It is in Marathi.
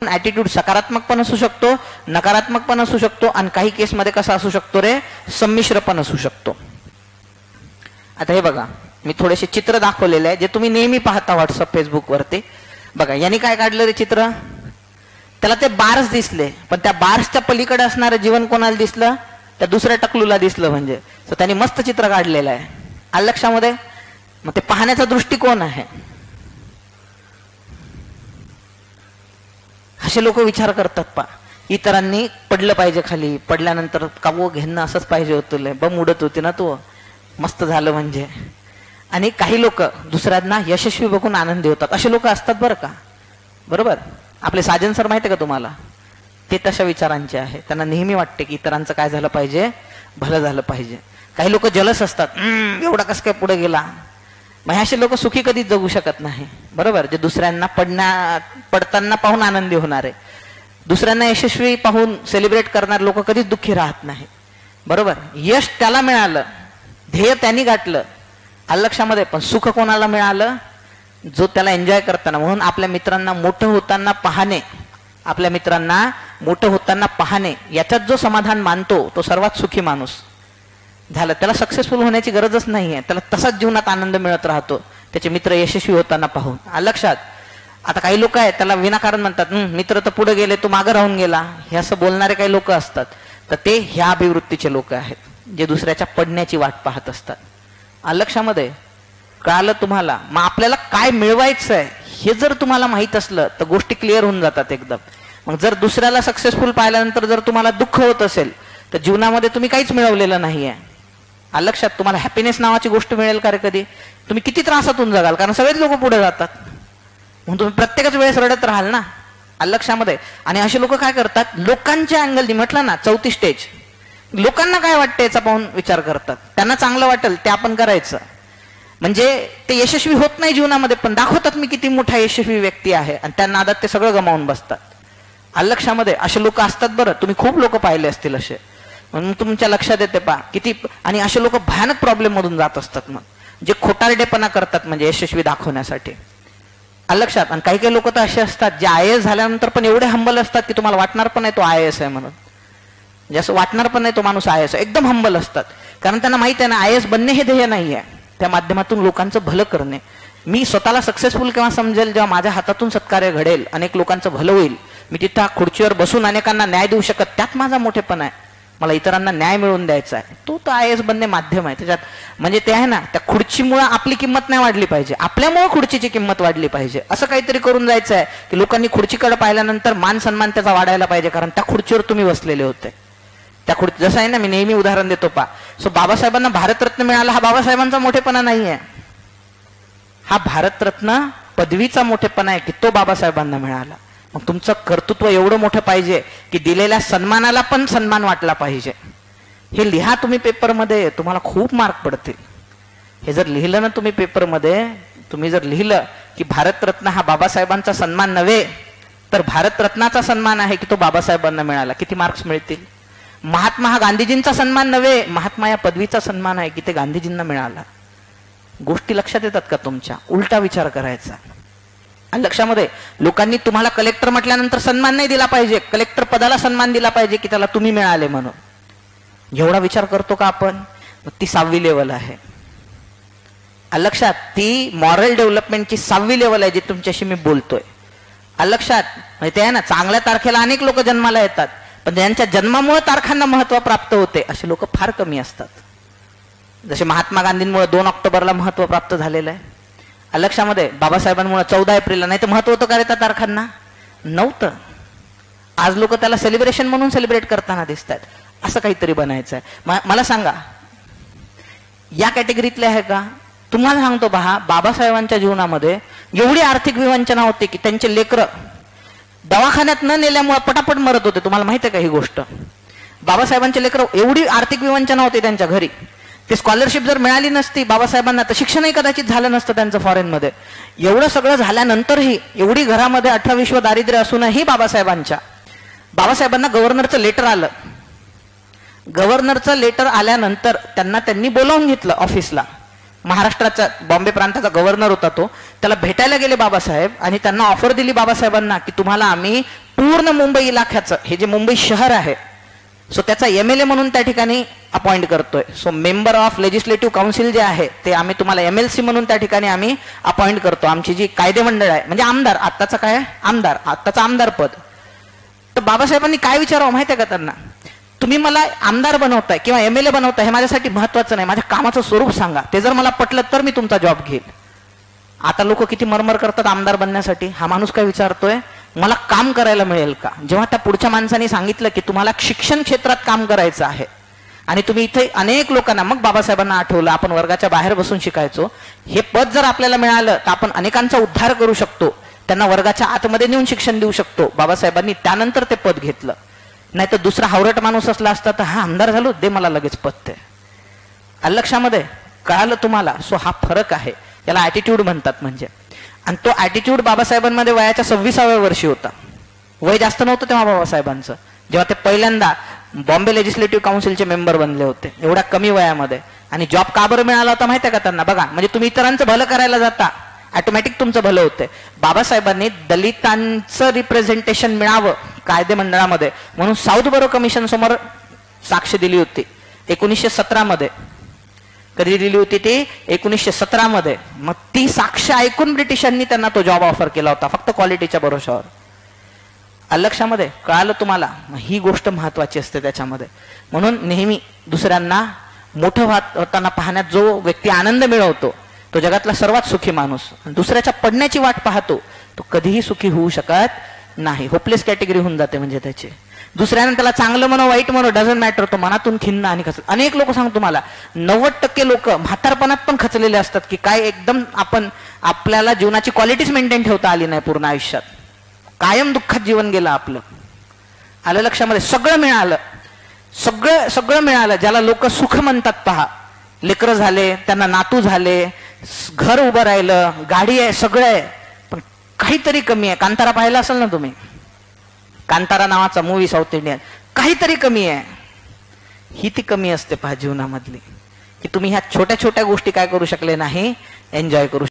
ॲटिट्यूड सकारात्मक पण असू शकतो, नकारात्मक पण असू शकतो, आणि काही केसमध्ये कसा असू शकतो रे, संमिश्र पण असू शकतो. आता हे बघा, मी थोडेसे चित्र दाखवलेले आहे जे तुम्ही नेहमी पाहता व्हॉट्सअप फेसबुक वरती. बघा, यांनी काय काढलं रे चित्र, त्याला ते बार्स दिसले, पण त्या बार्सच्या पलीकडे असणारं जीवन कोणाला दिसलं, त्या दुसऱ्या टकलूला दिसलं. म्हणजे तर त्यांनी मस्त चित्र काढलेलं आहे, आलं लक्षामध्ये. मग ते पाहण्याचा दृष्टिकोन आहे. असे लोक विचार करतात पा, इतरांनी पडलं पाहिजे खाली, पडल्यानंतर का वो घेणं असंच पाहिजे होतं, बम उडत होती ना तू, मस्त झालं म्हणजे. आणि काही लोक दुसऱ्यांना यशस्वी बघून आनंदी होतात, असे लोक असतात बरं का. बरोबर, आपले साजन सर माहिती आहे का तुम्हाला, ते तशा विचारांचे आहे. त्यांना नेहमी वाटते की इतरांचं काय झालं पाहिजे, भलं झालं पाहिजे. काही लोक जलस असतात, एवढा कसं काय पुढे गेला. मग असे लोक सुखी कधीच जगू शकत नाही. बरोबर, जे दुसऱ्यांना पडताना पाहून आनंदी होणारे, दुसऱ्यांना यशस्वी पाहून सेलिब्रेट करणारे लोक कधीच दुःखी राहत नाही. बरोबर, यश त्याला मिळालं, ध्येय त्यांनी गाठलं, आलं लक्षामध्ये. पण सुख कोणाला मिळालं, जो त्याला एन्जॉय करताना. म्हणून आपल्या मित्रांना मोठं होताना पाहणे, आपल्या मित्रांना मोठं होताना पाहणे, याच्यात जो समाधान मानतो तो सर्वात सुखी माणूस झालं. त्याला सक्सेसफुल होण्याची गरजच नाही आहे, त्याला तसाच जीवनात आनंद मिळत राहतो त्याचे मित्र यशस्वी होताना पाहून. आलं लक्षात. आता काही लोक आहेत त्याला विनाकारण म्हणतात, मित्र तर पुढे गेले, तू मागं राहून गेला, हे असं बोलणारे काही लोक असतात. तर ते ह्या अभिवृत्तीचे लोक आहेत, जे दुसऱ्याच्या पडण्याची वाट पाहत असतात. आलं लक्षामध्ये. कळालं तुम्हाला. मग आपल्याला काय मिळवायचं आहे हे जर तुम्हाला माहित असलं तर गोष्टी क्लिअर होऊन जातात एकदम. मग जर दुसऱ्याला सक्सेसफुल पाहिल्यानंतर जर तुम्हाला दुःख होत असेल तर जीवनामध्ये तुम्ही काहीच मिळवलेलं नाहीये. आलं लक्षात. तुम्हाला हॅपीनेस नावाची गोष्ट मिळेल का रे कधी? तुम्ही किती त्रासातून जगाल, कारण सगळेच लोक पुढे जातात, म्हणून तुम्ही प्रत्येकच वेळेस रडत राहाल ना. आलं लक्षामध्ये. आणि असे लोक काय करतात, लोकांच्या अँगलनी, म्हटलं ना चौथी स्टेज, लोकांना काय वाटतं याचा पाहून विचार करतात. त्यांना चांगलं वाटेल ते आपण करायचं. म्हणजे ते यशस्वी होत नाही जीवनामध्ये, पण दाखवतात मी किती मोठा यशस्वी व्यक्ती आहे, आणि त्या नादात ते सगळं गमावून बसतात. आलं लक्षामध्ये. असे लोक असतात बरं, तुम्ही खूप लोक पाहिले असतील असे, म्हणून तुमच्या लक्षात येते पा किती. आणि असे लोक भयानक प्रॉब्लेम मधून जात असतात, मग जे खोटारडेपणा करतात म्हणजे यशस्वी दाखवण्यासाठी. आलं लक्षात. आणि काही काही लोक तर असे असतात जे IAS झाल्यानंतर पण एवढे हंबल असतात की तुम्हाला वाटणार पण नाही तो IAS आहे म्हणून, म्हणजे असं वाटणार पण नाही तो माणूस IAS आहे. एकदम हंबल असतात, कारण त्यांना माहित आहे ना IAS बनणे हे ध्येय नाही आहे, त्या माध्यमातून लोकांचं भलं करणे. मी स्वतःला सक्सेसफुल केव्हा समजेल, जेव्हा माझ्या हातातून सत्कार्य घडेल, अनेक लोकांचं भलं होईल, मी तिथं खुर्चीवर बसून अनेकांना न्याय देऊ शकत, त्यात माझा मोठेपण आहे. मला इतरांना न्याय मिळवून द्यायचा आहे, तो IAS बनणे माध्यम आहे त्याच्यात. म्हणजे ते आहे ना, त्या खुर्चीमुळे आपली किंमत नाही वाढली पाहिजे, आपल्यामुळे खुर्चीची किंमत वाढली पाहिजे. असं काहीतरी करून जायचं आहे की लोकांनी खुर्चीकडे पाहिल्यानंतर मान सन्मान त्याचा वाढायला पाहिजे, कारण त्या खुर्चीवर तुम्ही बसलेले होते. त्या खुर्ची जसं आहे ना, मी नेहमी उदाहरण देतो पा. सो बाबासाहेबांना भारतरत्न मिळाला, हा बाबासाहेबांचा मोठेपणा नाही आहे, हा भारतरत्न पदवीचा मोठेपणा आहे की तो बाबासाहेबांना मिळाला. मग तुमचं कर्तृत्व एवढं मोठं पाहिजे की दिलेल्या सन्मानाला पण सन्मान वाटला पाहिजे. हे लिहा तुम्ही पेपरमध्ये, तुम्हाला खूप मार्क पडतील. हे जर लिहिलं ना तुम्ही पेपरमध्ये, तुम्ही जर लिहिलं की भारतरत्न हा बाबासाहेबांचा सन्मान नव्हे तर भारतरत्नाचा सन्मान आहे की तो बाबासाहेबांना मिळाला, किती मार्क्स मिळतील. महात्मा हा गांधीजींचा सन्मान नव्हे, महात्मा या पदवीचा सन्मान आहे की ते गांधीजींना मिळाला. गोष्टी लक्षात येतात का तुमच्या? उलटा विचार करायचा. लक्षामध्ये. लोकांनी तुम्हाला कलेक्टर म्हटल्यानंतर सन्मान नाही दिला पाहिजे, कलेक्टर पदाला सन्मान दिला पाहिजे की त्याला तुम्ही मिळाले म्हणून. एवढा विचार करतो का आपण? ती 6वी लेवल आहे. लक्षात. ती मॉरल डेव्हलपमेंटची 6वी लेवल आहे जी तुमच्याशी मी बोलतोय. लक्षात. म्हणजे ते आहे ना, चांगल्या तारखेला अनेक लोक जन्माला येतात, पण त्यांच्या जन्मामुळे तारखांना महत्व प्राप्त होते असे लोक फार कमी असतात. जसे महात्मा गांधींमुळे 2 ऑक्टोबरला महत्व प्राप्त झालेलं आहे. लक्षामध्ये. बाबासाहेबांमुळे 14 एप्रिलला, नाही तर महत्व होतं का रे त्या तारखांना? नव्हतं. आज लोक त्याला सेलिब्रेशन म्हणून सेलिब्रेट करताना दिसतात. असं काहीतरी बनायचं आहे. मला सांगा, या कॅटेगरीतले आहे का? तुम्हाला सांगतो पहा, बाबासाहेबांच्या जीवनामध्ये एवढी आर्थिक विवंचना होती की त्यांचे लेकरं दवाखान्यात न नेल्यामुळे पटापट मरत होते. तुम्हाला माहिती आहे का ही गोष्ट? बाबासाहेबांचे लेकरं, एवढी आर्थिक विवंचना होती त्यांच्या घरी. ते स्कॉलरशिप जर मिळाली नसती बाबासाहेबांना तर शिक्षणही कदाचित झालं नसतं त्यांचं फॉरेनमध्ये. एवढं सगळं झाल्यानंतरही, एवढी घरामध्ये 18-20 दारिद्र्य असूनही बाबासाहेबांना गव्हर्नरचं लेटर आलं. गव्हर्नरचं लेटर आल्यानंतर त्यांनी बोलावून घेतलं ऑफिसला. महाराष्ट्राचा, बॉम्बे प्रांताचा गव्हर्नर होता तो. त्याला भेटायला गेले बाबासाहेब आणि त्यांना ऑफर दिली बाबासाहेबांना की तुम्हाला आम्ही पूर्ण मुंबई इलाख्याचं हे जे मुंबई शहर आहे सो त्याचा MLA म्हणून त्या ठिकाणी अपॉइंट करतोय. So member of legislative council जे आहे ते आम्ही तुम्हाला MLC म्हणून त्या ठिकाणी आम्ही अपॉइंट करतो. आमची जी कायदे मंडळ आहे म्हणजे आमदार, आत्ताचा काय आमदार, आत्ताचा आमदार पद. तर बाबासाहेबांनी काय विचारावं माहिती आहे का त्यांना, तुम्ही मला आमदार बनवताय किंवा MLA बनवताय हे माझ्यासाठी महत्वाचं नाही, माझ्या कामाचं स्वरूप सांगा, ते जर मला पटलं तर मी तुमचा जॉब घेईल. आता लोक किती मरमर करतात आमदार बनण्यासाठी. हा माणूस काय विचारतोय, मला काम करायला मिळेल का. जेव्हा त्या पुढच्या माणसाने सांगितलं की तुम्हाला शिक्षण क्षेत्रात काम करायचं आहे आणि तुम्ही इथे अनेक लोकांना, मग बाबासाहेबांना आठवलं आपण वर्गाच्या बाहेर बसून शिकायचो, हे पद जर आपल्याला मिळालं तर आपण अनेकांचा उद्धार करू शकतो, त्यांना वर्गाच्या आतमध्ये नेऊन शिक्षण देऊ शकतो. बाबासाहेबांनी त्यानंतर ते पद घेतलं. नाही तर दुसरा हावरट माणूस असला असता तर हा आमदार झालो, दे मला लगेच पद. ते लक्षामध्ये कळालं तुम्हाला. सो हा फरक आहे, याला ॲटिट्यूड म्हणतात. म्हणजे आणि तो ॲटिट्यूड बाबासाहेबांमध्ये वयाच्या 26व्या वर्षी होता. वय जास्त नव्हतं तेव्हा बाबासाहेबांचं, जेव्हा ते पहिल्यांदा बॉम्बे लेजिस्लेटिव्ह काउन्सिलचे मेंबर बनले होते एवढ्या कमी वयामध्ये. आणि जॉब का बरं मिळाला होता माहिती आहे का त्यांना. बघा, म्हणजे तुम्ही इतरांचं भलं करायला जाता, ऑटोमॅटिक तुमचं भलं होतंय. बाबासाहेबांनी दलितांचं रिप्रेझेंटेशन मिळावं कायदे मंडळामध्ये म्हणून साऊथ बरो कमिशन समोर साक्ष दिली होती 1917 मध्ये. कधी दिली होती ती 1917 मध्ये. मग ती साक्ष ऐकून ब्रिटिशांनी त्यांना तो जॉब ऑफर केला होता, फक्त क्वालिटीच्या भरोशावर. लक्षामध्ये कळालं तुम्हाला. ही गोष्ट महत्वाची असते त्याच्यामध्ये. म्हणून नेहमी दुसऱ्यांना मोठं होताना पाहण्यात जो व्यक्ती आनंद मिळवतो तो जगातला सर्वात सुखी माणूस. दुसऱ्याच्या पडण्याची वाट पाहतो तो कधीही सुखी होऊ शकत नाही. होपलेस कॅटेगरी होऊन जाते म्हणजे त्याची. दुसऱ्याने त्याला चांगलं म्हणो वाईट म्हणो डझंट मॅटर, तो मनातून खिन्न आणि खचल. अनेक लोक सांगतो तुम्हाला 90% लोक म्हातारपणात पण खचलेले असतात की काय एकदम आपल्याला जीवनाची क्वालिटीच मेंटेन ठेवता आली नाही पूर्ण आयुष्यात, कायम दुःखात जीवन गेलं आपलं. आलं लक्षामध्ये. सगळं मिळालं, सगळं मिळालं ज्याला लोक सुख म्हणतात. पहा, लेकरं झाले, त्यांना नातू झाले, घर उभं राहिलं, गाडी आहे, सगळं आहे, पण काहीतरी कमी आहे. कांतारा पाहिला असेल ना तुम्ही, कांतारा नावाचा मूवी साऊथ इंडियन. काहीतरी कमी आहे. ही ती कमी असते पहा जीवनामधली, की तुम्ही ह्या छोट्या छोट्या गोष्टी काय करू शकले नाही, एन्जॉय करू